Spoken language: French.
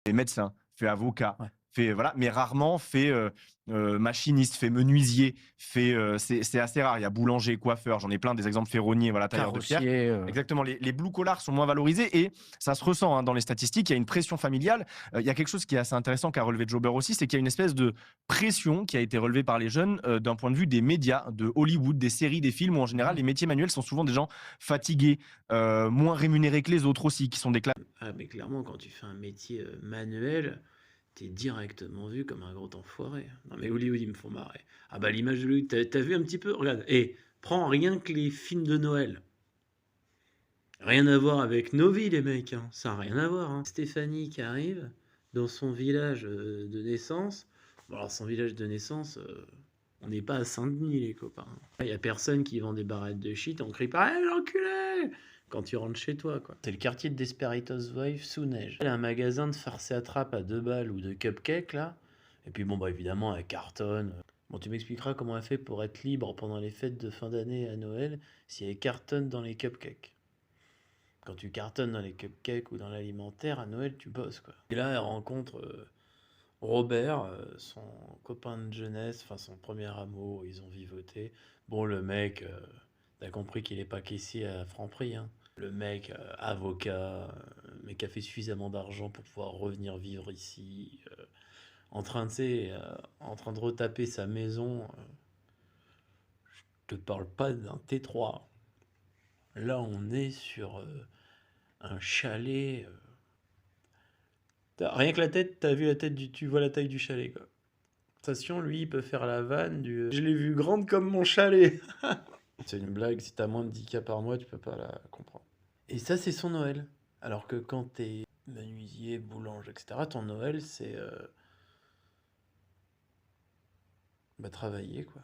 fait médecin, fait avocat, Ouais. fait voilà, mais rarement fait, machiniste, fait menuisier, fait, c'est assez rare. Il y a boulanger, coiffeur, j'en ai plein des exemples, ferronnier, voilà, tailleur de pierre. Carrossier, Exactement, les blue collars sont moins valorisés et ça se ressent, hein, dans les statistiques. Il y a une pression familiale. Il y a quelque chose qui est assez intéressant qu'a relevé Jobber aussi, c'est qu'il y a une espèce de pression qui a été relevée par les jeunes, d'un point de vue des médias, de Hollywood, des séries, des films où en général ouais. les métiers manuels sont souvent des gens fatigués, moins rémunérés que les autres aussi, qui sont des Ah, mais clairement, quand tu fais un métier manuel, t'es directement vu comme un gros enfoiré. Non, mais Hollywood, ils me font marrer. Ah, bah, l'image de Hollywood, t'as vu un petit peu? Regarde, et prends rien que les films de Noël. Rien à voir avec nos vies, les mecs, hein. Ça n'a rien à voir, hein. Stéphanie qui arrive dans son village de naissance. Bon, alors, son village de naissance, on n'est pas à Saint-Denis, les copains. Il n'y a personne qui vend des barrettes de shit, on crie pas «Eh, l'enculé!» quand tu rentres chez toi, quoi. C'est le quartier de Desperitos Wife sous neige. Il y a un magasin de farce et attrape à 2 balles ou de cupcakes, là. Et puis, bon, bah, évidemment, elle cartonne. Bon, tu m'expliqueras comment elle fait pour être libre pendant les fêtes de fin d'année à Noël si elle cartonne dans les cupcakes. Quand tu cartonnes dans les cupcakes ou dans l'alimentaire, à Noël, tu bosses, quoi. Et là, elle rencontre Robert, son copain de jeunesse, enfin son premier amour, ils ont vivoté. Bon, le mec, t'as compris qu'il est pas caissier à Franprix, hein. Le mec, avocat, mais qui a fait suffisamment d'argent pour pouvoir revenir vivre ici, en train de, tu sais, en train de retaper sa maison. Je te parle pas d'un T3. Là, on est sur un chalet. Rien que la tête, t'as vu la tête tu vois la taille du chalet, quoi. Station, lui, il peut faire la vanne du je l'ai vu grande comme mon chalet. C'est une blague, si t'as moins de 10K par mois, tu peux pas la comprendre. Et ça, c'est son Noël. Alors que quand t'es menuisier, boulange, etc., ton Noël, c'est bah, travailler, quoi.